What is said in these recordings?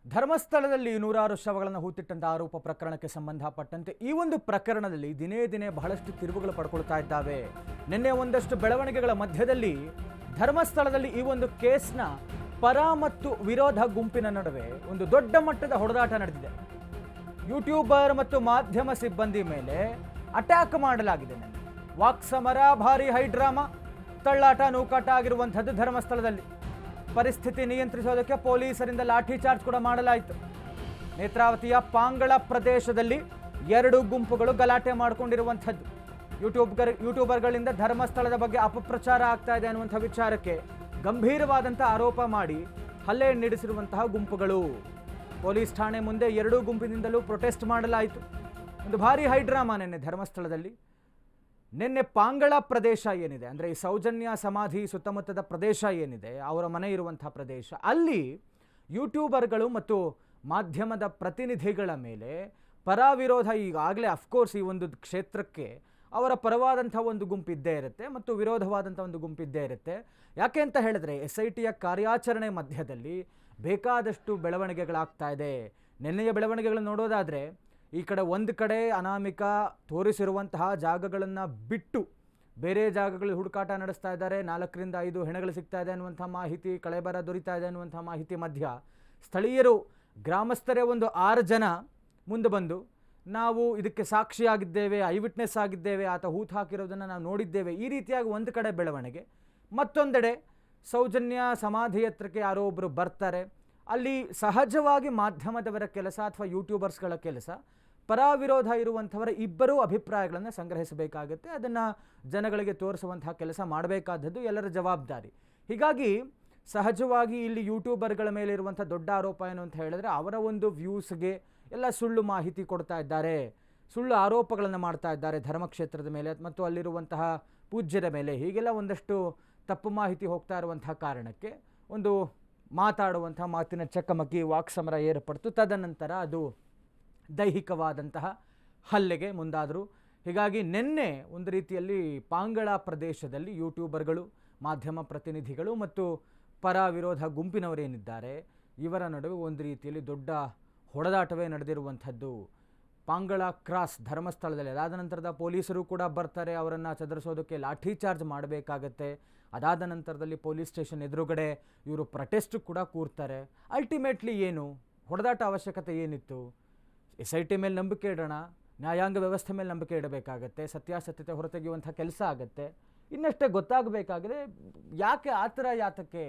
ಧರ್ಮಸ್ಥಳದಲ್ಲಿ ನೂರಾರು ಶವಗಳನ್ನು ಹೂತಿಟ್ಟಂತ ಆರೋಪ ಪ್ರಕರಣಕ್ಕೆ ಸಂಬಂಧಪಟ್ಟಂತೆ ಈ ಒಂದು ಪ್ರಕರಣದಲ್ಲಿ ದಿನೇ ದಿನೇ ಬಹಳಷ್ಟು ತಿರುವುಗಳು ಪಡ್ಕೊಳ್ತಾ ಇದ್ದಾವೆ. ನಿನ್ನೆ ಒಂದಷ್ಟು ಬೆಳವಣಿಗೆಗಳ ಮಧ್ಯದಲ್ಲಿ ಧರ್ಮಸ್ಥಳದಲ್ಲಿ ಈ ಒಂದು ಕೇಸ್ನ ಪರ ಮತ್ತು ವಿರೋಧ ಗುಂಪಿನ ನಡುವೆ ಒಂದು ದೊಡ್ಡ ಮಟ್ಟದ ಹೊಡೆದಾಟ ನಡೆದಿದೆ. ಯೂಟ್ಯೂಬರ್ ಮತ್ತು ಮಾಧ್ಯಮ ಸಿಬ್ಬಂದಿ ಮೇಲೆ ಅಟ್ಯಾಕ್ ಮಾಡಲಾಗಿದೆ. ವಾಕ್ಸಮರ, ಭಾರಿ ಹೈಡ್ರಾಮಾ, ತಳ್ಳಾಟ, ನೂಕಾಟ ಆಗಿರುವಂಥದ್ದು ಧರ್ಮಸ್ಥಳದಲ್ಲಿ. ಪರಿಸ್ಥಿತಿ ನಿಯಂತ್ರಿಸೋದಕ್ಕೆ ಪೊಲೀಸರಿಂದ ಲಾಠಿ ಚಾರ್ಜ್ ಕೂಡ ಮಾಡಲಾಯಿತು. ನೇತ್ರಾವತಿಯ ಪಾಂಗಳ ಪ್ರದೇಶದಲ್ಲಿ ಎರಡು ಗುಂಪುಗಳು ಗಲಾಟೆ ಮಾಡಿಕೊಂಡಿರುವಂಥದ್ದು. ಯೂಟ್ಯೂಬರ್ಗಳಿಂದ ಧರ್ಮಸ್ಥಳದ ಬಗ್ಗೆ ಅಪಪ್ರಚಾರ ಆಗ್ತಾ ಇದೆ ಅನ್ನುವಂಥ ವಿಚಾರಕ್ಕೆ ಗಂಭೀರವಾದಂಥ ಆರೋಪ ಮಾಡಿ ಹಲ್ಲೆ ನಡೆಸಿರುವಂತಹ ಗುಂಪುಗಳು. ಪೊಲೀಸ್ ಠಾಣೆ ಮುಂದೆ ಎರಡೂ ಗುಂಪಿನಿಂದಲೂ ಪ್ರೊಟೆಸ್ಟ್ ಮಾಡಲಾಯಿತು. ಒಂದು ಭಾರಿ ಹೈಡ್ರಾಮಾ ನಿನ್ನೆ ಧರ್ಮಸ್ಥಳದಲ್ಲಿ. ನಿನ್ನೆ ಪಾಂಗಳ ಪ್ರದೇಶ ಏನಿದೆ, ಅಂದರೆ ಈ ಸೌಜನ್ಯ ಸಮಾಧಿ ಸುತ್ತಮುತ್ತದ ಪ್ರದೇಶ ಏನಿದೆ, ಅವರ ಮನೆ ಇರುವಂಥ ಪ್ರದೇಶ, ಅಲ್ಲಿ ಯೂಟ್ಯೂಬರ್ಗಳು ಮತ್ತು ಮಾಧ್ಯಮದ ಪ್ರತಿನಿಧಿಗಳ ಮೇಲೆ ಪರ ವಿರೋಧ ಈಗಾಗಲೇ ಅಫ್ಕೋರ್ಸ್ ಈ ಒಂದು ಕ್ಷೇತ್ರಕ್ಕೆ ಅವರ ಪರವಾದಂಥ ಒಂದು ಗುಂಪಿದ್ದೇ ಇರುತ್ತೆ ಮತ್ತು ವಿರೋಧವಾದಂಥ ಒಂದು ಗುಂಪಿದ್ದೇ ಇರುತ್ತೆ. ಯಾಕೆ ಅಂತ ಹೇಳಿದ್ರೆ SITಯ ಕಾರ್ಯಾಚರಣೆ ಮಧ್ಯದಲ್ಲಿ ಬೇಕಾದಷ್ಟು ಬೆಳವಣಿಗೆಗಳಾಗ್ತಾ ಇದೆ. ನಿನ್ನೆಯ ಬೆಳವಣಿಗೆಗಳನ್ನು ನೋಡೋದಾದರೆ ಈ ಕಡೆ ಒಂದು ಕಡೆ ಅನಾಮಿಕ ತೋರಿಸಿರುವಂತಹ ಜಾಗಗಳನ್ನು ಬಿಟ್ಟು ಬೇರೆ ಜಾಗಗಳಲ್ಲಿ ಹುಡುಕಾಟ ನಡೆಸ್ತಾ ಇದ್ದಾರೆ. 4 ರಿಂದ 5 ಹೆಣಗಳು ಸಿಗ್ತಾ ಇದೆ ಅನ್ನುವಂಥ ಮಾಹಿತಿ, ಕಳೆಬರ ದೊರೀತಾ ಇದೆ ಅನ್ನುವಂಥ ಮಾಹಿತಿ ಮಧ್ಯ ಸ್ಥಳೀಯರು, ಗ್ರಾಮಸ್ಥರೇ ಒಂದು 6 ಜನ ಮುಂದೆ ಬಂದು ನಾವು ಇದಕ್ಕೆ ಸಾಕ್ಷಿಯಾಗಿದ್ದೇವೆ, ಐ ವಿಟ್ನೆಸ್ ಆಗಿದ್ದೇವೆ, ಆತ ಹೂತು ಹಾಕಿರೋದನ್ನು ನಾವು ನೋಡಿದ್ದೇವೆ, ಈ ರೀತಿಯಾಗಿ ಒಂದು ಕಡೆ ಬೆಳವಣಿಗೆ. ಮತ್ತೊಂದೆಡೆ ಸೌಜನ್ಯ ಸಮಾಧಿ ಹತ್ರಕ್ಕೆ ಯಾರೋ ಒಬ್ಬರು ಬರ್ತಾರೆ. ಅಲ್ಲಿ ಸಹಜವಾಗಿ ಮಾಧ್ಯಮದವರ ಕೆಲಸ ಅಥವಾ ಯೂಟ್ಯೂಬರ್ಸ್ಗಳ ಕೆಲಸ ಪರ ವಿರೋಧ ಇರುವಂಥವರ ಇಬ್ಬರೂ ಅಭಿಪ್ರಾಯಗಳನ್ನು ಸಂಗ್ರಹಿಸಬೇಕಾಗುತ್ತೆ. ಅದನ್ನು ಜನಗಳಿಗೆ ತೋರಿಸುವಂತಹ ಕೆಲಸ ಮಾಡಬೇಕಾದದ್ದು ಎಲ್ಲರ ಜವಾಬ್ದಾರಿ. ಹೀಗಾಗಿ ಸಹಜವಾಗಿ ಇಲ್ಲಿ ಯೂಟ್ಯೂಬರ್ಗಳ ಮೇಲೆ ಇರುವಂಥ ದೊಡ್ಡ ಆರೋಪ ಏನು ಅಂತ ಹೇಳಿದ್ರೆ ಅವರ ಒಂದು ವ್ಯೂಸ್ಗೆ ಎಲ್ಲ ಸುಳ್ಳು ಮಾಹಿತಿ ಕೊಡ್ತಾ ಇದ್ದಾರೆ, ಸುಳ್ಳು ಆರೋಪಗಳನ್ನು ಮಾಡ್ತಾ ಇದ್ದಾರೆ ಧರ್ಮಕ್ಷೇತ್ರದ ಮೇಲೆ ಮತ್ತು ಅಲ್ಲಿರುವಂತಹ ಪೂಜ್ಯರ ಮೇಲೆ. ಹೀಗೆಲ್ಲ ಒಂದಷ್ಟು ತಪ್ಪು ಮಾಹಿತಿ ಹೋಗ್ತಾ ಇರುವಂತಹ ಕಾರಣಕ್ಕೆ ಒಂದು ಮಾತಾಡುವಂಥ ಮಾತಿನ ಚಕಮಕಿ, ವಾಕ್ಸಮರ ಏರ್ಪಡ್ತು. ತದನಂತರ ಅದು ದೈಹಿಕವಾದಂತಹ ಹಲ್ಲೆಗೆ ಮುಂದಾದರು. ಹೀಗಾಗಿ ನಿನ್ನೆ ಒಂದು ರೀತಿಯಲ್ಲಿ ಪಾಂಗಳ ಪ್ರದೇಶದಲ್ಲಿ ಯೂಟ್ಯೂಬರ್ಗಳು, ಮಾಧ್ಯಮ ಪ್ರತಿನಿಧಿಗಳು ಮತ್ತು ಪರ ವಿರೋಧ ಗುಂಪಿನವರೇನಿದ್ದಾರೆ ಇವರ ನಡುವೆ ಒಂದು ರೀತಿಯಲ್ಲಿ ದೊಡ್ಡ ಹೊಡೆದಾಟವೇ ನಡೆದಿರುವಂಥದ್ದು. ಪಾಂಗಳ ಕ್ರಾಸ್ ಧರ್ಮಸ್ಥಳದಲ್ಲಿ ಅದಾದ ನಂತರದ ಪೊಲೀಸರು ಕೂಡ ಬರ್ತಾರೆ, ಅವರನ್ನು ಚದುರಿಸೋದಕ್ಕೆ ಲಾಠಿ ಚಾರ್ಜ್ ಮಾಡಬೇಕಾಗತ್ತೆ. ಅದಾದ ನಂತರದಲ್ಲಿ ಪೊಲೀಸ್ ಸ್ಟೇಷನ್ ಎದುರುಗಡೆ ಇವರು ಪ್ರೊಟೆಸ್ಟ್ ಕೂಡ ಕೂರ್ತಾರೆ. ಅಲ್ಟಿಮೇಟ್ಲಿ ಏನು ಹೊಡೆದಾಟ ಅವಶ್ಯಕತೆ ಏನಿತ್ತು? SIT ಮೇಲೆ ನಂಬಿಕೆ ಇಡೋಣ, ನ್ಯಾಯಾಂಗ ವ್ಯವಸ್ಥೆ ಮೇಲೆ ನಂಬಿಕೆ ಇಡಬೇಕಾಗತ್ತೆ, ಸತ್ಯಾಸತ್ಯತೆ ಹೊರತೆಗೆಯುವಂಥ ಕೆಲಸ ಆಗುತ್ತೆ. ಇನ್ನಷ್ಟೇ ಗೊತ್ತಾಗಬೇಕಾಗಿದೆ ಯಾಕೆ ಆ ಥರ ಯಾತಕ್ಕೆ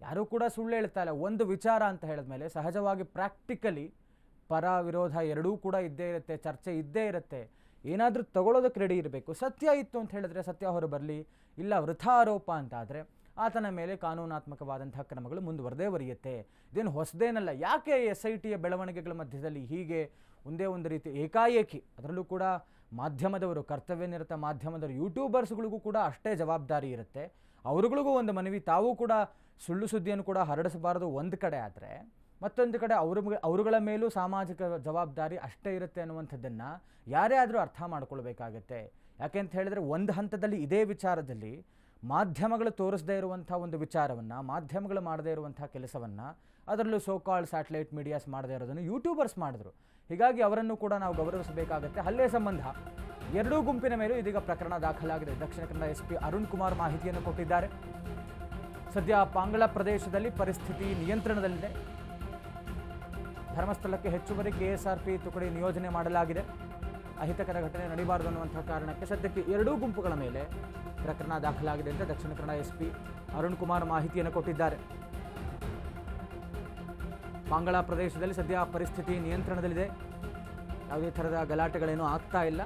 ಯಾರೂ ಕೂಡ ಸುಳ್ಳು ಹೇಳ್ತಾ ಇಲ್ಲ. ಒಂದು ವಿಚಾರ ಅಂತ ಹೇಳಿದ್ಮೇಲೆ ಸಹಜವಾಗಿ ಪ್ರಾಕ್ಟಿಕಲಿ ಪರ ವಿರೋಧ ಎರಡೂ ಕೂಡ ಇದ್ದೇ ಇರುತ್ತೆ, ಚರ್ಚೆ ಇದ್ದೇ ಇರುತ್ತೆ. ಏನಾದರೂ ತಗೊಳ್ಳೋದಕ್ಕೆ ರೆಡಿ ಇರಬೇಕು. ಸತ್ಯ ಇತ್ತು ಅಂತ ಹೇಳಿದ್ರೆ ಸತ್ಯ ಹೊರ ಬರಲಿ, ಇಲ್ಲ ವೃಥಾ ಆರೋಪ ಅಂತಾದರೆ ಆತನ ಮೇಲೆ ಕಾನೂನಾತ್ಮಕವಾದಂಥ ಕ್ರಮಗಳು ಮುಂದುವರೆಯುತ್ತೆ. ಇದೇನು ಹೊಸದೇನಲ್ಲ. ಯಾಕೆ SITಯ ಬೆಳವಣಿಗೆಗಳ ಮಧ್ಯದಲ್ಲಿ ಹೀಗೆ ಒಂದೇ ಒಂದು ರೀತಿ ಏಕಾಏಕಿ, ಅದರಲ್ಲೂ ಕೂಡ ಮಾಧ್ಯಮದವರು, ಕರ್ತವ್ಯನಿರತ ಮಾಧ್ಯಮದವರು, ಯೂಟ್ಯೂಬರ್ಸ್ಗಳಿಗೂ ಕೂಡ ಅಷ್ಟೇ ಜವಾಬ್ದಾರಿ ಇರುತ್ತೆ. ಅವರುಗಳಿಗೂ ಒಂದು ಮನವಿ, ತಾವು ಕೂಡ ಸುಳ್ಳು ಸುದ್ದಿಯನ್ನು ಕೂಡ ಹರಡಿಸಬಾರದು ಒಂದು ಕಡೆ. ಆದರೆ ಮತ್ತೊಂದು ಕಡೆ ಅವರುಗಳ ಮೇಲೂ ಸಾಮಾಜಿಕ ಜವಾಬ್ದಾರಿ ಅಷ್ಟೇ ಇರುತ್ತೆ ಅನ್ನುವಂಥದ್ದನ್ನು ಯಾರೇ ಆದರೂ ಅರ್ಥ ಮಾಡ್ಕೊಳ್ಬೇಕಾಗತ್ತೆ. ಯಾಕೆ ಅಂತ ಹೇಳಿದ್ರೆ ಒಂದು ಹಂತದಲ್ಲಿ ಇದೇ ವಿಚಾರದಲ್ಲಿ ಮಾಧ್ಯಮಗಳು ತೋರಿಸದೇ ಇರುವಂಥ ಒಂದು ವಿಚಾರವನ್ನು, ಮಾಧ್ಯಮಗಳು ಮಾಡದೇ ಇರುವಂಥ ಕೆಲಸವನ್ನು, ಅದರಲ್ಲೂ ಸೋಕಾಲ್ಡ್ ಸ್ಯಾಟಲೈಟ್ ಮೀಡಿಯಾಸ್ ಮಾಡದೇ ಇರೋದನ್ನು ಯೂಟ್ಯೂಬರ್ಸ್ ಮಾಡಿದ್ರು. ಹೀಗಾಗಿ ಅವರನ್ನು ಕೂಡ ನಾವು ಗೌರವಿಸಬೇಕಾಗತ್ತೆ. ಹಲ್ಲೆ ಸಂಬಂಧ ಎರಡೂ ಗುಂಪಿನ ಮೇಲೂ ಇದೀಗ ಪ್ರಕರಣ ದಾಖಲಾಗಿದೆ. ದಕ್ಷಿಣ ಕನ್ನಡ SP ಅರುಣ್ ಕುಮಾರ್ ಮಾಹಿತಿಯನ್ನು ಕೊಟ್ಟಿದ್ದಾರೆ. ಸದ್ಯ ಪಾಂಗಳ ಪ್ರದೇಶದಲ್ಲಿ ಪರಿಸ್ಥಿತಿ ನಿಯಂತ್ರಣದಲ್ಲಿದೆ. ಧರ್ಮಸ್ಥಳಕ್ಕೆ ಹೆಚ್ಚುವರಿ KSRP ತುಕಡಿ ನಿಯೋಜನೆ ಮಾಡಲಾಗಿದೆ. ಅಹಿತಕರ ಘಟನೆ ನಡೀಬಾರದು ಅನ್ನುವಂಥ ಕಾರಣಕ್ಕೆ ಸದ್ಯಕ್ಕೆ ಎರಡೂ ಗುಂಪುಗಳ ಮೇಲೆ ಪ್ರಕರಣ ದಾಖಲಾಗಿದೆ ಅಂತ ದಕ್ಷಿಣ ಕನ್ನಡ SP ಅರುಣ್ ಕುಮಾರ್ ಮಾಹಿತಿಯನ್ನು ಕೊಟ್ಟಿದ್ದಾರೆ. ಪಾಂಗಳ ಪ್ರದೇಶದಲ್ಲಿ ಸದ್ಯ ಪರಿಸ್ಥಿತಿ ನಿಯಂತ್ರಣದಲ್ಲಿದೆ. ಯಾವುದೇ ಥರದ ಗಲಾಟೆಗಳೇನೂ ಆಗ್ತಾ ಇಲ್ಲ.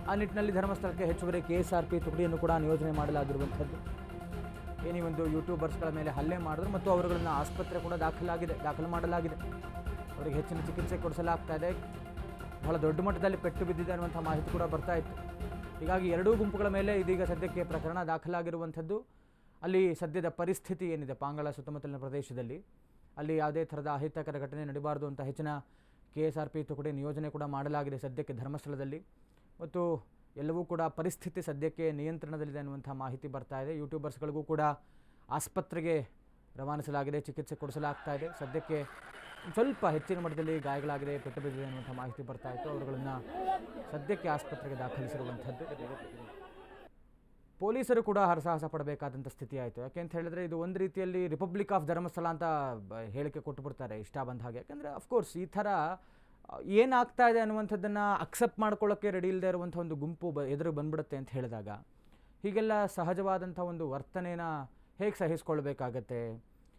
ಆ ನಿಟ್ಟಿನಲ್ಲಿ ಧರ್ಮಸ್ಥಳಕ್ಕೆ ಹೆಚ್ಚುವರಿ KSRP ತುಕಡಿಯನ್ನು ಕೂಡ ನಿಯೋಜನೆ ಮಾಡಲಾಗಿರುವಂಥದ್ದು. ಏನೇ ಒಂದು ಯೂಟ್ಯೂಬರ್ಸ್ಗಳ ಮೇಲೆ ಹಲ್ಲೆ ಮಾಡಿದ್ರು ಮತ್ತು ಅವರುಗಳನ್ನು ಆಸ್ಪತ್ರೆ ಕೂಡ ದಾಖಲು ಮಾಡಲಾಗಿದೆ. ಅವರಿಗೆ ಹೆಚ್ಚಿನ ಚಿಕಿತ್ಸೆ ಕೊಡಿಸಲಾಗ್ತಾ ಇದೆ. ಬಹಳ ದೊಡ್ಡ ಮಟ್ಟದಲ್ಲಿ ಪೆಟ್ಟು ಬಿದ್ದಿದೆ ಅನ್ನುವಂಥ ಮಾಹಿತಿ ಕೂಡ ಬರ್ತಾ ಇತ್ತು. ಹೀಗಾಗಿ ಎರಡೂ ಗುಂಪುಗಳ ಮೇಲೆ ಇದೀಗ ಸದ್ಯಕ್ಕೆ ಪ್ರಕರಣ ದಾಖಲಾಗಿರುವಂಥದ್ದು. ಅಲ್ಲಿ ಸದ್ಯದ ಪರಿಸ್ಥಿತಿ ಏನಿದೆ ಪಾಂಗಳ ಸುತ್ತಮುತ್ತಲಿನ ಪ್ರದೇಶದಲ್ಲಿ, ಅಲ್ಲಿ ಯಾವುದೇ ಥರದ ಅಹಿತಕರ ಘಟನೆ ನಡೀಬಾರ್ದು ಅಂತ ಹೆಚ್ಚಿನ KSRP ತುಕಡಿ ನಿಯೋಜನೆ ಕೂಡ ಮಾಡಲಾಗಿದೆ ಸದ್ಯಕ್ಕೆ ಧರ್ಮಸ್ಥಳದಲ್ಲಿ. ಮತ್ತು ಎಲ್ಲವೂ ಕೂಡ ಪರಿಸ್ಥಿತಿ ಸದ್ಯಕ್ಕೆ ನಿಯಂತ್ರಣದಲ್ಲಿದೆ ಅನ್ನುವಂಥ ಮಾಹಿತಿ ಬರ್ತಾ ಇದೆ. ಯೂಟ್ಯೂಬರ್ಸ್ಗಳಿಗೂ ಕೂಡ ಆಸ್ಪತ್ರೆಗೆ ರವಾನಿಸಲಾಗಿದೆ, ಚಿಕಿತ್ಸೆ ಕೊಡಿಸಲಾಗ್ತಾ ಇದೆ. ಸದ್ಯಕ್ಕೆ ಸ್ವಲ್ಪ ಹೆಚ್ಚಿನ ಮಟ್ಟದಲ್ಲಿ ಗಾಯಗಳಾಗಿದೆ, ಪೆಟ್ಟು ಬಿದ್ದಿದೆ ಅನ್ನುವಂಥ ಮಾಹಿತಿ ಬರ್ತಾ ಇತ್ತು. ಅವರುಗಳನ್ನು ಸದ್ಯಕ್ಕೆ ಆಸ್ಪತ್ರೆಗೆ ದಾಖಲಿಸಿರುವಂಥದ್ದು. ಪೊಲೀಸರು ಕೂಡ ಹರಸಾಹಸ ಪಡಬೇಕಾದಂಥ ಸ್ಥಿತಿ ಆಯಿತು. ಯಾಕೆಂತ ಹೇಳಿದ್ರೆ ಇದು ಒಂದು ರೀತಿಯಲ್ಲಿ ರಿಪಬ್ಲಿಕ್ ಆಫ್ ಧರ್ಮಸ್ಥಳ ಅಂತ ಹೇಳಿಕೆ ಕೊಟ್ಟುಬಿಡ್ತಾರೆ ಇಷ್ಟ ಬಂದ ಹಾಗೆ. ಯಾಕೆಂದರೆ ಅಫ್ಕೋರ್ಸ್ ಈ ಥರ ಏನಾಗ್ತಾ ಇದೆ ಅನ್ನುವಂಥದ್ದನ್ನು ಅಕ್ಸೆಪ್ಟ್ ಮಾಡ್ಕೊಳ್ಳೋಕ್ಕೆ ರೆಡಿ ಇಲ್ಲದೆ ಇರುವಂಥ ಒಂದು ಗುಂಪು ಎದುರು ಬಂದ್ಬಿಡುತ್ತೆ ಅಂತ ಹೇಳಿದಾಗ ಹೀಗೆಲ್ಲ ಸಹಜವಾದಂಥ ಒಂದು ವರ್ತನೆನ ಹೇಗೆ ಸಹಿಸ್ಕೊಳ್ಬೇಕಾಗತ್ತೆ.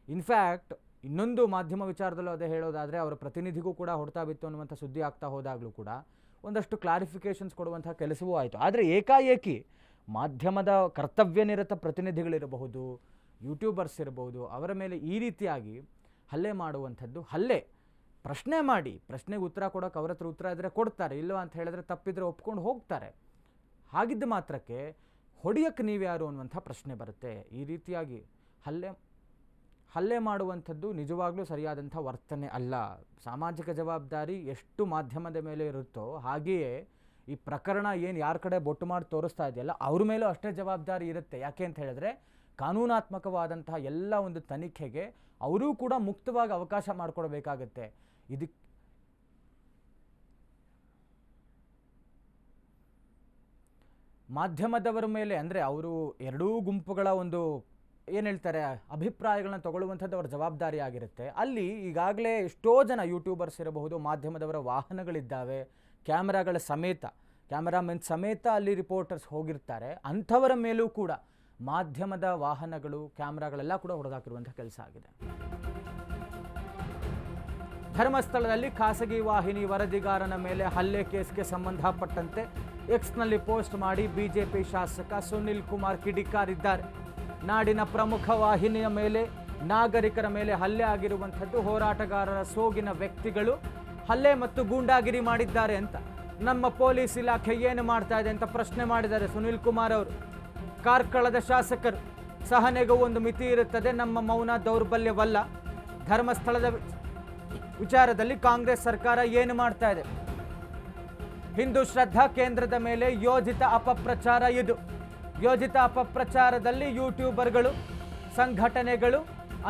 ಇನ್ಫ್ಯಾಕ್ಟ್ ಇನ್ನೊಂದು ಮಾಧ್ಯಮ ವಿಚಾರದಲ್ಲೂ ಅದೇ ಹೇಳೋದಾದರೆ ಅವರ ಪ್ರತಿನಿಧಿಗೂ ಕೂಡ ಹೊಡ್ತಾ ಬಿತ್ತು ಅನ್ನುವಂಥ ಸುದ್ದಿ ಆಗ್ತಾ ಹೋದಾಗಲೂ ಕೂಡ ಒಂದಷ್ಟು ಕ್ಲಾರಿಫಿಕೇಷನ್ಸ್ ಕೊಡುವಂಥ ಕೆಲಸವೂ ಆಯಿತು. ಆದರೆ ಏಕಾಏಕಿ ಮಾಧ್ಯಮದ ಕರ್ತವ್ಯನಿರತ ಪ್ರತಿನಿಧಿಗಳಿರಬಹುದು, ಯೂಟ್ಯೂಬರ್ಸ್ ಇರಬಹುದು, ಅವರ ಮೇಲೆ ಈ ರೀತಿಯಾಗಿ ಹಲ್ಲೆ ಮಾಡುವಂಥದ್ದು, ಹಲ್ಲೆ ಪ್ರಶ್ನೆ ಮಾಡಿ ಪ್ರಶ್ನೆಗೆ ಉತ್ತರ ಕೊಡೋಕೆ ಅವ್ರ ಹತ್ರ ಉತ್ತರ ಇದ್ದರೆ ಕೊಡ್ತಾರೆ, ಇಲ್ಲವ ಅಂತ ಹೇಳಿದ್ರೆ ತಪ್ಪಿದ್ರೆ ಒಪ್ಕೊಂಡು ಹೋಗ್ತಾರೆ. ಹಾಗಿದ್ದ ಮಾತ್ರಕ್ಕೆ ಹೊಡೆಯೋಕ್ಕೆ ನೀವ್ಯಾರು ಅನ್ನುವಂಥ ಪ್ರಶ್ನೆ ಬರುತ್ತೆ. ಈ ರೀತಿಯಾಗಿ ಹಲ್ಲೆ ಮಾಡುವಂಥದ್ದು ನಿಜವಾಗ್ಲೂ ಸರಿಯಾದಂಥ ವರ್ತನೆ ಅಲ್ಲ. ಸಾಮಾಜಿಕ ಜವಾಬ್ದಾರಿ ಎಷ್ಟು ಮಾಧ್ಯಮದ ಮೇಲೆ ಇರುತ್ತೋ ಹಾಗೆಯೇ ಈ ಪ್ರಕರಣ ಏನು ಯಾರ ಕಡೆ ಬೊಟ್ಟು ಮಾಡಿ ತೋರಿಸ್ತಾ ಇದೆಯಲ್ಲ ಅವ್ರ ಮೇಲೂ ಅಷ್ಟೇ ಜವಾಬ್ದಾರಿ ಇರುತ್ತೆ. ಯಾಕೆ ಅಂತ ಹೇಳಿದ್ರೆ ಕಾನೂನಾತ್ಮಕವಾದಂತಹ ಎಲ್ಲ ಒಂದು ತನಿಖೆಗೆ ಅವರೂ ಕೂಡ ಮುಕ್ತವಾಗಿ ಅವಕಾಶ ಮಾಡಿಕೊಡ್ಬೇಕಾಗತ್ತೆ. ಇದಕ್ಕೆ ಮಾಧ್ಯಮದವರ ಮೇಲೆ ಅಂದರೆ ಅವರು ಎರಡೂ ಗುಂಪುಗಳ ಒಂದು ಏನು ಹೇಳ್ತಾರೆ ಅಭಿಪ್ರಾಯಗಳನ್ನ ತಗೊಳ್ಳುವಂಥದ್ದು ಅವರ ಜವಾಬ್ದಾರಿ ಆಗಿರುತ್ತೆ. ಅಲ್ಲಿ ಈಗಾಗಲೇ ಎಷ್ಟೋ ಜನ ಯೂಟ್ಯೂಬರ್ಸ್ ಇರಬಹುದು, ಮಾಧ್ಯಮದವರ ವಾಹನಗಳಿದ್ದಾವೆ, ಕ್ಯಾಮರಾಮೆನ್ ಸಮೇತ ಅಲ್ಲಿ ರಿಪೋರ್ಟರ್ಸ್ ಹೋಗಿರ್ತಾರೆ. ಅಂಥವರ ಮೇಲೂ ಕೂಡ ಮಾಧ್ಯಮದ ವಾಹನಗಳು, ಕ್ಯಾಮ್ರಾಗಳೆಲ್ಲ ಕೂಡ ಹೊಡೆದಾಕಿರುವಂಥ ಕೆಲಸ ಆಗಿದೆ. ಧರ್ಮಸ್ಥಳದಲ್ಲಿ ಖಾಸಗಿ ವಾಹಿನಿ ವರದಿಗಾರನ ಮೇಲೆ ಹಲ್ಲೆ ಕೇಸ್ಗೆ ಸಂಬಂಧಪಟ್ಟಂತೆ ಎಕ್ಸ್ನಲ್ಲಿ ಪೋಸ್ಟ್ ಮಾಡಿ ಬಿಜೆಪಿ ಶಾಸಕ ಸುನಿಲ್ ಕುಮಾರ್ ಕಿಡಿಕಾರಿದ್ದಾರೆ. ನಾಡಿನ ಪ್ರಮುಖ ವಾಹಿನಿಯ ಮೇಲೆ, ನಾಗರಿಕರ ಮೇಲೆ ಹಲ್ಲೆ ಆಗಿರುವಂಥದ್ದು ಹೋರಾಟಗಾರರ ಸೋಗಿನ ವ್ಯಕ್ತಿಗಳು ಹಲ್ಲೆ ಮತ್ತು ಗೂಂಡಾಗಿರಿ ಮಾಡಿದ್ದಾರೆ ಅಂತ ನಮ್ಮ ಪೊಲೀಸ್ ಇಲಾಖೆ ಏನು ಮಾಡ್ತಾ ಇದೆ ಅಂತ ಪ್ರಶ್ನೆ ಮಾಡಿದ್ದಾರೆ ಸುನಿಲ್ ಕುಮಾರ್ ಅವರು. ಕಾರ್ಕಳದ ಶಾಸಕರು, ಸಹನೆಗೂ ಒಂದು ಮಿತಿ ಇರುತ್ತದೆ, ನಮ್ಮ ಮೌನ ದೌರ್ಬಲ್ಯವಲ್ಲ. ಧರ್ಮಸ್ಥಳದ ವಿಚಾರದಲ್ಲಿ ಕಾಂಗ್ರೆಸ್ ಸರ್ಕಾರ ಏನು ಮಾಡ್ತಾ ಇದೆ? ಹಿಂದೂ ಶ್ರದ್ಧಾ ಕೇಂದ್ರದ ಮೇಲೆ ಯೋಜಿತ ಅಪಪ್ರಚಾರ ಇದು. ಯೋಜಿತ ಅಪಪ್ರಚಾರದಲ್ಲಿ ಯೂಟ್ಯೂಬರ್ಗಳು, ಸಂಘಟನೆಗಳು,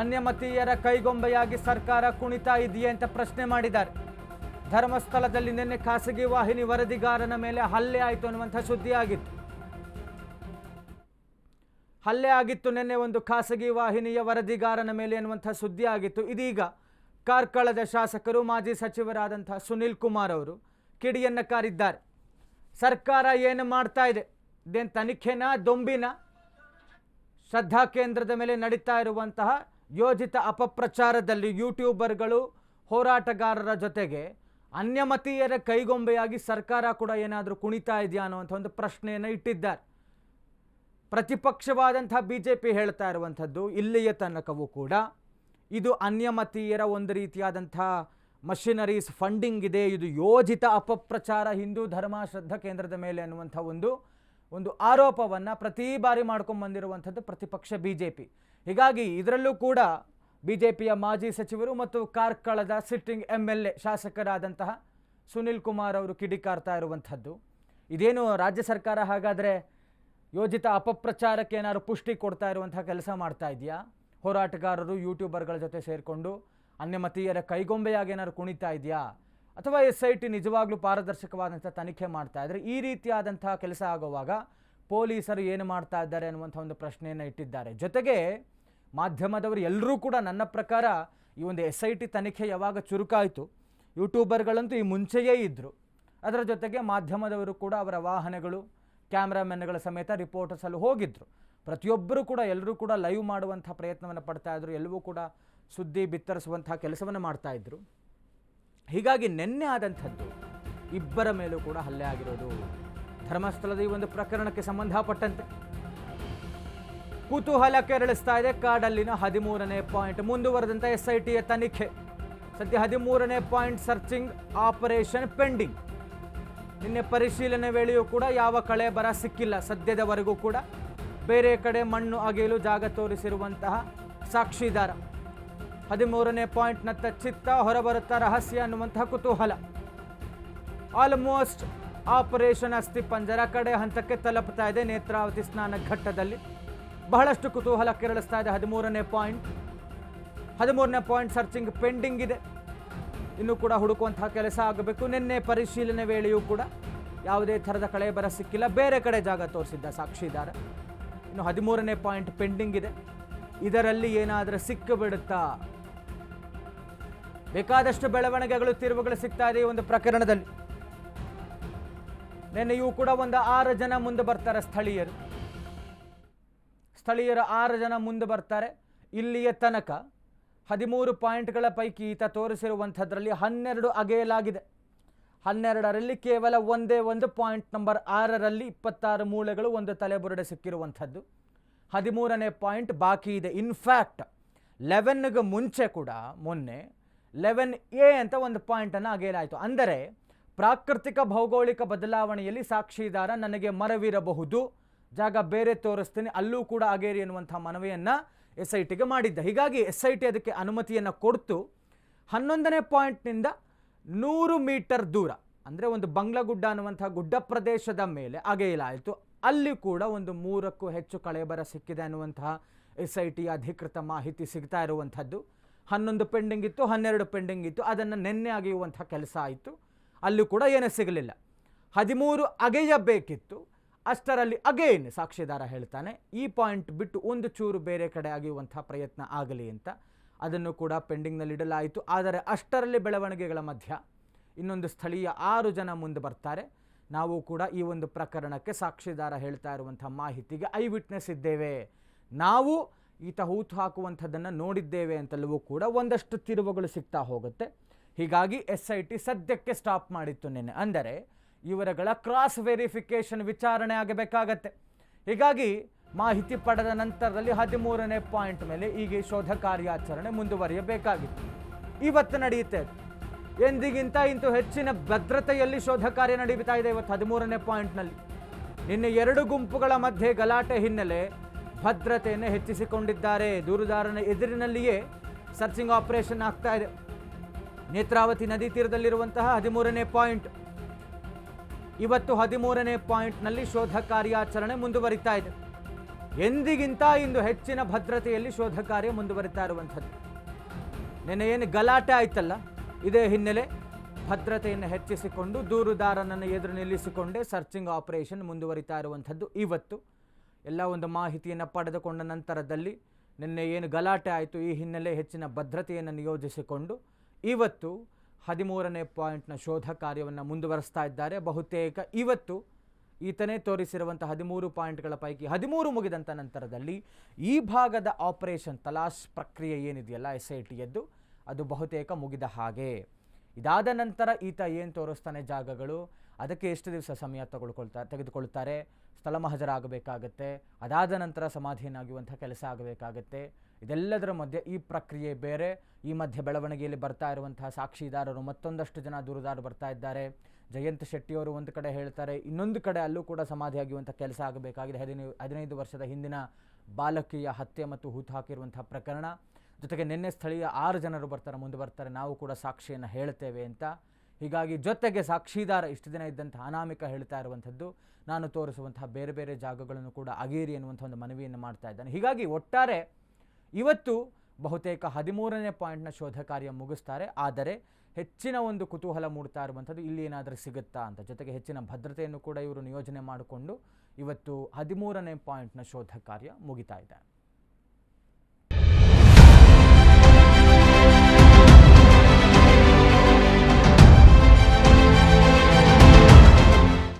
ಅನ್ಯಮತೀಯರ ಕೈಗೊಂಬೆಯಾಗಿ ಸರ್ಕಾರ ಕುಣಿತಾ ಇದೆಯೇ ಅಂತ ಪ್ರಶ್ನೆ ಮಾಡಿದ್ದಾರೆ. ಧರ್ಮಸ್ಥಳದಲ್ಲಿ ನಿನ್ನೆ ಖಾಸಗಿ ವಾಹಿನಿ ವರದಿಗಾರನ ಮೇಲೆ ಹಲ್ಲೆ ಆಯಿತು ಅನ್ನುವಂಥ ಸುದ್ದಿ ಆಗಿತ್ತು. ಹಲ್ಲೆ ಆಗಿತ್ತು ನಿನ್ನೆ ಒಂದು ಖಾಸಗಿ ವಾಹಿನಿಯ ವರದಿಗಾರನ ಮೇಲೆ ಅನ್ನುವಂಥ ಸುದ್ದಿ ಆಗಿತ್ತು. ಇದೀಗ ಕಾರ್ಕಳದ ಶಾಸಕರು, ಮಾಜಿ ಸಚಿವರಾದಂಥ ಸುನಿಲ್ ಕುಮಾರ್ ಅವರು ಕಿಡಿಯನ್ನು ಕಾರಿದ್ದಾರೆ. ಸರ್ಕಾರ ಏನು ಮಾಡ್ತಾ ಇದೆ? ಇದೇನು ತನಿಖೆನ, ದೊಂಬಿನ? ಶ್ರದ್ಧಾ ಕೇಂದ್ರದ ಮೇಲೆ ನಡೀತಾ ಇರುವಂತಹ ಯೋಜಿತ ಅಪಪ್ರಚಾರದಲ್ಲಿ ಯೂಟ್ಯೂಬರ್ಗಳು, ಹೋರಾಟಗಾರರ ಜೊತೆಗೆ ಅನ್ಯಮತೀಯರ ಕೈಗೊಂಬೆಯಾಗಿ ಸರ್ಕಾರ ಕೂಡ ಏನಾದರೂ ಕುಣಿತಾ ಇದೆಯಾ ಅನ್ನುವಂಥ ಒಂದು ಪ್ರಶ್ನೆಯನ್ನು ಇಟ್ಟಿದ್ದಾರೆ. ಪ್ರತಿಪಕ್ಷವಾದಂಥ ಬಿಜೆಪಿ ಹೇಳ್ತಾ ಇರುವಂಥದ್ದು ಇಲ್ಲಿಯ ತನಕವೂ ಕೂಡ ಇದು ಅನ್ಯಮತೀಯರ ಒಂದು ರೀತಿಯಾದಂಥ ಮಷಿನರೀಸ್ ಫಂಡಿಂಗ್ ಇದೆ, ಇದು ಯೋಜಿತ ಅಪಪ್ರಚಾರ ಹಿಂದೂ ಧರ್ಮ ಶ್ರದ್ಧಾ ಕೇಂದ್ರದ ಮೇಲೆ ಅನ್ನುವಂಥ ಒಂದು ಆರೋಪವನ್ನು ಪ್ರತಿ ಬಾರಿ ಮಾಡ್ಕೊಂಡು ಬಂದಿರುವಂಥದ್ದು ಪ್ರತಿಪಕ್ಷ ಬಿಜೆಪಿ. ಹೀಗಾಗಿ ಇದರಲ್ಲೂ ಕೂಡ ಬಿಜೆಪಿಯ ಮಾಜಿ ಸಚಿವರು ಮತ್ತು ಕಾರ್ಕಳದ ಸಿಟ್ಟಿಂಗ್ MLA ಶಾಸಕರಾದಂತಹ ಸುನಿಲ್ ಕುಮಾರ್ ಅವರು ಕಿಡಿಕಾರ್ತಾ ಇರುವಂಥದ್ದು, ಇದೇನು ರಾಜ್ಯ ಸರ್ಕಾರ ಹಾಗಾದರೆ ಯೋಜಿತ ಅಪಪ್ರಚಾರಕ್ಕೆ ಏನಾದ್ರು ಪುಷ್ಟಿ ಕೊಡ್ತಾ ಇರುವಂಥ ಕೆಲಸ ಮಾಡ್ತಾ ಇದೆಯಾ? ಹೋರಾಟಗಾರರು, ಯೂಟ್ಯೂಬರ್ಗಳ ಜೊತೆ ಸೇರಿಕೊಂಡು ಅನ್ಯಮತೀಯರ ಕೈಗೊಂಬೆಯಾಗಿ ಏನಾದ್ರು ಕುಣಿತಾ ಇದೆಯಾ? ಅಥವಾ SIT ನಿಜವಾಗ್ಲೂ ಪಾರದರ್ಶಕವಾದಂಥ ತನಿಖೆ ಮಾಡ್ತಾ ಇದ್ರೆ ಈ ರೀತಿಯಾದಂಥ ಕೆಲಸ ಆಗುವಾಗ ಪೊಲೀಸರು ಏನು ಮಾಡ್ತಾ ಇದ್ದಾರೆ ಅನ್ನುವಂಥ ಒಂದು ಪ್ರಶ್ನೆಯನ್ನು ಇಟ್ಟಿದ್ದಾರೆ. ಜೊತೆಗೆ ಮಾಧ್ಯಮದವರು ಎಲ್ಲರೂ ಕೂಡ ನನ್ನ ಪ್ರಕಾರ ಈ ಒಂದು SIT ತನಿಖೆ ಯಾವಾಗ ಚುರುಕಾಯಿತು, ಯೂಟ್ಯೂಬರ್ಗಳಂತೂ ಈ ಮುಂಚೆಯೇ ಇದ್ದರು, ಅದರ ಜೊತೆಗೆ ಮಾಧ್ಯಮದವರು ಕೂಡ ಅವರ ವಾಹನಗಳು, ಕ್ಯಾಮ್ರಾಮನ್ಗಳ ಸಮೇತ ರಿಪೋರ್ಟರ್ಸಲ್ಲಿ ಹೋಗಿದ್ದರು. ಪ್ರತಿಯೊಬ್ಬರು ಕೂಡ ಎಲ್ಲರೂ ಕೂಡ ಲೈವ್ ಮಾಡುವಂಥ ಪ್ರಯತ್ನವನ್ನು ಪಡ್ತಾಯಿದ್ರು, ಎಲ್ಲವೂ ಕೂಡ ಸುದ್ದಿ ಬಿತ್ತರಿಸುವಂಥ ಕೆಲಸವನ್ನು ಮಾಡ್ತಾಯಿದ್ರು. ಹೀಗಾಗಿ ನಿನ್ನೆ ಆದಂಥದ್ದು ಇಬ್ಬರ ಮೇಲೂ ಕೂಡ ಹಲ್ಲೆ ಆಗಿರೋದು. ಧರ್ಮಸ್ಥಳದ ಈ ಒಂದು ಪ್ರಕರಣಕ್ಕೆ ಸಂಬಂಧಪಟ್ಟಂತೆ ಕುತೂಹಲ ಕೆರಳಿಸ್ತಾ ಇದೆ. ಕಾಡಲ್ಲಿನ 13ನೇ ಪಾಯಿಂಟ್ ಮುಂದುವರೆದಂಥ SITಯ ತನಿಖೆ. ಸದ್ಯ 13ನೇ ಪಾಯಿಂಟ್ ಸರ್ಚಿಂಗ್ ಆಪರೇಷನ್ ಪೆಂಡಿಂಗ್. ನಿನ್ನೆ ಪರಿಶೀಲನೆ ವೇಳೆಯೂ ಕೂಡ ಯಾವ ಕಳೆ ಬರ ಸಿಕ್ಕಿಲ್ಲ ಸದ್ಯದವರೆಗೂ ಕೂಡ. ಬೇರೆ ಕಡೆ ಮಣ್ಣು ಅಗೆಯಲು ಜಾಗ ತೋರಿಸಿರುವಂತಹ ಸಾಕ್ಷಿದಾರ 13ನೇ ಪಾಯಿಂಟ್ನತ್ತ ಚಿತ್ತ ಹೊರಬರುತ್ತಾ ರಹಸ್ಯ ಅನ್ನುವಂತಹ ಕುತೂಹಲ. ಆಲ್ಮೋಸ್ಟ್ ಆಪರೇಷನ್ ಅಸ್ಥಿಪಂಜರ ಕಡೆ ಹಂತಕ್ಕೆ ತಲುಪ್ತಾ ಇದೆ. ನೇತ್ರಾವತಿ ಸ್ನಾನ ಘಟ್ಟದಲ್ಲಿ ಬಹಳಷ್ಟು ಕುತೂಹಲ ಕೆರಳಿಸ್ತಾ ಇದೆ. 13ನೇ ಪಾಯಿಂಟ್ ಸರ್ಚಿಂಗ್ ಪೆಂಡಿಂಗ್ ಇದೆ. ಇನ್ನೂ ಕೂಡ ಹುಡುಕುವಂತಹ ಕೆಲಸ ಆಗಬೇಕು. ನಿನ್ನೆ ಪರಿಶೀಲನೆ ವೇಳೆಯೂ ಕೂಡ ಯಾವುದೇ ಥರದ ಕಳೆಬರ ಸಿಕ್ಕಿಲ್ಲ. ಬೇರೆ ಕಡೆ ಜಾಗ ತೋರಿಸಿದ್ದ ಸಾಕ್ಷಿದಾರ. ಇನ್ನು 13ನೇ ಪಾಯಿಂಟ್ ಪೆಂಡಿಂಗ್ ಇದೆ. ಇದರಲ್ಲಿ ಏನಾದರೂ ಸಿಕ್ಕಿಬಿಡುತ್ತಾ? ಬೇಕಾದಷ್ಟು ಬೆಳವಣಿಗೆಗಳು, ತಿರುವುಗಳು ಸಿಗ್ತಾ ಇದೆ ಈ ಒಂದು ಪ್ರಕರಣದಲ್ಲಿ. ನಿನ್ನೆಯೂ ಕೂಡ ಒಂದು 6 ಜನ ಮುಂದೆ ಬರ್ತಾರೆ. ಸ್ಥಳೀಯರು 6 ಜನ ಮುಂದೆ ಬರ್ತಾರೆ. ಇಲ್ಲಿಯ ತನಕ 13 ಪಾಯಿಂಟ್ಗಳ ಪೈಕಿ ಈತ ತೋರಿಸಿರುವಂಥದ್ರಲ್ಲಿ 12 ಅಗೆಯಲಾಗಿದೆ. 12ರಲ್ಲಿ ಕೇವಲ ಒಂದೇ ಒಂದು ಪಾಯಿಂಟ್ ನಂಬರ್ 6ರಲ್ಲಿ 26 ಮೂಳೆಗಳು, ಒಂದು ತಲೆಬುರುಡೆ ಸಿಕ್ಕಿರುವಂಥದ್ದು. 13ನೇ ಪಾಯಿಂಟ್ ಬಾಕಿ ಇದೆ. ಇನ್ಫ್ಯಾಕ್ಟ್ 11ಗೆ ಮುಂಚೆ ಕೂಡ ಮೊನ್ನೆ 11A ಅಂತ ಒಂದು ಪಾಯಿಂಟನ್ನು ಅಗೆಯಲಾಯಿತು. ಅಂದರೆ ಪ್ರಾಕೃತಿಕ ಭೌಗೋಳಿಕ ಬದಲಾವಣೆಯಲ್ಲಿ ಸಾಕ್ಷಿದಾರ ನನಗೆ ಮರವಿರಬಹುದು, ಜಾಗ ಬೇರೆ ತೋರಿಸ್ತೀನಿ, ಅಲ್ಲೂ ಕೂಡ ಅಗೇರಿ ಎನ್ನುವಂಥ ಮನವಿಯನ್ನು SITಗೆ ಮಾಡಿದ್ದ. ಹೀಗಾಗಿ SIT ಅದಕ್ಕೆ ಅನುಮತಿಯನ್ನು ಕೊಡ್ತು. 11ನೇ ಪಾಯಿಂಟ್ನಿಂದ 100 ಮೀಟರ್ ದೂರ, ಅಂದರೆ ಒಂದು ಬಂಗ್ಲಗುಡ್ಡ ಅನ್ನುವಂಥ ಗುಡ್ಡ ಪ್ರದೇಶದ ಮೇಲೆ ಅಗೆಯಲಾಯಿತು. ಅಲ್ಲಿ ಕೂಡ ಒಂದು 3ಕ್ಕೂ ಹೆಚ್ಚು ಕಳೆಬರ ಸಿಕ್ಕಿದೆ ಅನ್ನುವಂತಹ SIT ಅಧಿಕೃತ ಮಾಹಿತಿ ಸಿಗ್ತಾ ಇರುವಂಥದ್ದು. 11 ಪೆಂಡಿಂಗ್ ಇತ್ತು, 12 ಪೆಂಡಿಂಗ್ ಇತ್ತು. ಅದನ್ನು ನಿನ್ನೆ ಅಗೆಯುವಂಥ ಕೆಲಸ ಆಯಿತು. ಅಲ್ಲೂ ಕೂಡ ಏನೂ ಸಿಗಲಿಲ್ಲ. 13 ಅಗೆಯಬೇಕಿತ್ತು, ಅಷ್ಟರಲ್ಲಿ ಅಗೇನ್ ಸಾಕ್ಷಿದಾರ ಹೇಳ್ತಾನೆ ಈ ಪಾಯಿಂಟ್ ಬಿಟ್ಟು ಒಂದು ಚೂರು ಬೇರೆ ಕಡೆ ಅಗೆಯುವಂಥ ಪ್ರಯತ್ನ ಆಗಲಿ ಅಂತ. ಅದನ್ನು ಕೂಡ ಪೆಂಡಿಂಗ್ನಲ್ಲಿಡಲಾಯಿತು. ಆದರೆ ಅಷ್ಟರಲ್ಲಿ ಬೆಳವಣಿಗೆಗಳ ಮಧ್ಯ ಇನ್ನೊಂದು ಸ್ಥಳೀಯ 6 ಜನ ಮುಂದೆ ಬರ್ತಾರೆ. ನಾವು ಕೂಡ ಈ ಒಂದು ಪ್ರಕರಣಕ್ಕೆ ಸಾಕ್ಷಿದಾರ ಹೇಳ್ತಾ ಇರುವಂಥ ಮಾಹಿತಿಗೆ ಐ ವಿಟ್ನೆಸ್ ಇದ್ದೇವೆ, ನಾವು ಈತ ಹೂತು ಹಾಕುವಂಥದ್ದನ್ನು ನೋಡಿದ್ದೇವೆ ಅಂತಲೂ ಕೂಡ ಒಂದಷ್ಟು ತಿರುವುಗಳು ಸಿಗ್ತಾ ಹೋಗುತ್ತೆ. ಹೀಗಾಗಿ SIT ಸದ್ಯಕ್ಕೆ ಸ್ಟಾಪ್ ಮಾಡಿತ್ತು ನಿನ್ನೆ. ಅಂದರೆ ಇವರುಗಳ ಕ್ರಾಸ್ ವೆರಿಫಿಕೇಷನ್ ವಿಚಾರಣೆ ಆಗಬೇಕಾಗತ್ತೆ. ಹೀಗಾಗಿ ಮಾಹಿತಿ ಪಡೆದ ನಂತರದಲ್ಲಿ 13ನೇ ಪಾಯಿಂಟ್ ಮೇಲೆ ಈಗ ಶೋಧ ಕಾರ್ಯಾಚರಣೆ ಮುಂದುವರಿಯಬೇಕಾಗಿತ್ತು. ಇವತ್ತು ನಡೆಯುತ್ತೆ. ಎಂದಿಗಿಂತ ಇಂತೂ ಹೆಚ್ಚಿನ ಭದ್ರತೆಯಲ್ಲಿ ಶೋಧ ಕಾರ್ಯ ನಡೀತಾ ಇದೆ ಇವತ್ತು 13ನೇ ಪಾಯಿಂಟ್ನಲ್ಲಿ. ನಿನ್ನೆ 2 ಗುಂಪುಗಳ ಮಧ್ಯೆ ಗಲಾಟೆ ಹಿನ್ನೆಲೆ ಭದ್ರತೆಯನ್ನು ಹೆಚ್ಚಿಸಿಕೊಂಡಿದ್ದಾರೆ. ದೂರುದಾರನ ಎದುರಿನಲ್ಲಿಯೇ ಸರ್ಚಿಂಗ್ ಆಪರೇಷನ್ ಆಗ್ತಾ ಇದೆ. ನೇತ್ರಾವತಿ ನದಿ ತೀರದಲ್ಲಿರುವಂತಹ 13ನೇ ಪಾಯಿಂಟ್. ಇವತ್ತು 13ನೇ ಪಾಯಿಂಟ್ನಲ್ಲಿ ಶೋಧ ಕಾರ್ಯಾಚರಣೆ ಮುಂದುವರಿತಾ ಇದೆ. ಎಂದಿಗಿಂತ ಇಂದು ಹೆಚ್ಚಿನ ಭದ್ರತೆಯಲ್ಲಿ ಶೋಧ ಕಾರ್ಯ ಮುಂದುವರಿತಾ ಇರುವಂಥದ್ದು. ನಿನ್ನೆ ಏನು ಗಲಾಟೆ ಆಯ್ತಲ್ಲ, ಇದೇ ಹಿನ್ನೆಲೆ ಭದ್ರತೆಯನ್ನು ಹೆಚ್ಚಿಸಿಕೊಂಡು ದೂರುದಾರನನ್ನು ಎದುರು ನಿಲ್ಲಿಸಿಕೊಂಡೇ ಸರ್ಚಿಂಗ್ ಆಪರೇಷನ್ ಮುಂದುವರಿತಾ ಇರುವಂಥದ್ದು. ಇವತ್ತು ಎಲ್ಲ ಒಂದು ಮಾಹಿತಿಯನ್ನು ಪಡೆದುಕೊಂಡ ನಂತರದಲ್ಲಿ ನಿನ್ನೆ ಏನು ಗಲಾಟೆ ಆಯಿತು, ಈ ಹಿನ್ನೆಲೆ ಹೆಚ್ಚಿನ ಭದ್ರತೆಯನ್ನು ನಿಯೋಜಿಸಿಕೊಂಡು ಇವತ್ತು 13ನೇ ಪಾಯಿಂಟ್ನ ಶೋಧ ಕಾರ್ಯವನ್ನು ಮುಂದುವರಿಸ್ತಾ ಇದ್ದಾರೆ. ಬಹುತೇಕ ಇವತ್ತು ಈತನೇ ತೋರಿಸಿರುವಂಥ 13 ಪಾಯಿಂಟ್ಗಳ ಪೈಕಿ 13 ಮುಗಿದಂಥ ನಂತರದಲ್ಲಿ ಈ ಭಾಗದ ಆಪರೇಷನ್ ತಲಾಶ್ ಪ್ರಕ್ರಿಯೆ ಏನಿದೆಯಲ್ಲ SITಯದ್ದು, ಅದು ಬಹುತೇಕ ಮುಗಿದ ಹಾಗೆ. ಇದಾದ ನಂತರ ಈತ ಏನು ತೋರಿಸ್ತಾನೆ ಜಾಗಗಳು, ಅದಕ್ಕೆ ಎಷ್ಟು ದಿವಸ ಸಮಯ ತೆಗೆದುಕೊಳ್ತಾರೆ, ಸ್ಥಳ ಮಹಜರಾಗಬೇಕಾಗತ್ತೆ, ಅದಾದ ನಂತರ ಸಮಾಧಿಯನ್ನಾಗುವಂಥ ಕೆಲಸ ಆಗಬೇಕಾಗತ್ತೆ. ಇದೆಲ್ಲದರ ಮಧ್ಯೆ ಈ ಪ್ರಕ್ರಿಯೆ ಬೇರೆ. ಈ ಮಧ್ಯೆ ಬೆಳವಣಿಗೆಯಲ್ಲಿ ಬರ್ತಾ ಇರುವಂತಹ ಸಾಕ್ಷಿದಾರರು ಮತ್ತೊಂದಷ್ಟು ಜನ ದೂರುದಾರರು ಬರ್ತಾ ಇದ್ದಾರೆ. ಜಯಂತ್ ಶೆಟ್ಟಿಯವರು ಒಂದು ಕಡೆ ಹೇಳ್ತಾರೆ, ಇನ್ನೊಂದು ಕಡೆ ಅಲ್ಲೂ ಕೂಡ ಸಮಾಧಿಯಾಗುವಂಥ ಕೆಲಸ ಆಗಬೇಕಾಗಿದೆ. 15 ವರ್ಷದ ಹಿಂದಿನ ಬಾಲಕಿಯ ಹತ್ಯೆ ಮತ್ತು ಹೂತು ಹಾಕಿರುವಂಥ ಪ್ರಕರಣ. ಜೊತೆಗೆ ನಿನ್ನೆ ಸ್ಥಳೀಯ 6 ಜನರು ಮುಂದೆ ಬರ್ತಾರೆ, ನಾವು ಕೂಡ ಸಾಕ್ಷಿಯನ್ನು ಹೇಳ್ತೇವೆ ಅಂತ. ಹೀಗಾಗಿ ಜೊತೆಗೆ ಸಾಕ್ಷಿದಾರ ಇಷ್ಟು ದಿನ ಇದ್ದಂತಹ ಅನಾಮಿಕ ಹೇಳ್ತಾ ಇರುವಂಥದ್ದು, ನಾನು ತೋರಿಸುವಂತಹ ಬೇರೆ ಬೇರೆ ಜಾಗಗಳನ್ನು ಕೂಡ ಅಗೇರಿ ಎನ್ನುವಂಥ ಒಂದು ಮನವಿಯನ್ನು ಮಾಡ್ತಾ ಇದ್ದಾನೆ. ಹೀಗಾಗಿ ಒಟ್ಟಾರೆ ಇವತ್ತು ಬಹುತೇಕ 13ನೇ ಪಾಯಿಂಟ್ನ ಶೋಧ ಕಾರ್ಯ ಮುಗಿಸ್ತಾರೆ. ಆದರೆ ಹೆಚ್ಚಿನ ಒಂದು ಕುತೂಹಲ ಮೂಡ್ತಾ ಇರುವಂಥದ್ದು ಇಲ್ಲಿ ಏನಾದರೂ ಸಿಗುತ್ತಾ ಅಂತ. ಜೊತೆಗೆ ಹೆಚ್ಚಿನ ಭದ್ರತೆಯನ್ನು ಕೂಡ ಇವರು ನಿಯೋಜನೆ ಮಾಡಿಕೊಂಡು ಇವತ್ತು 13ನೇ ಪಾಯಿಂಟ್ನ ಶೋಧ ಕಾರ್ಯ ಮುಗಿತಾ ಇದೆ.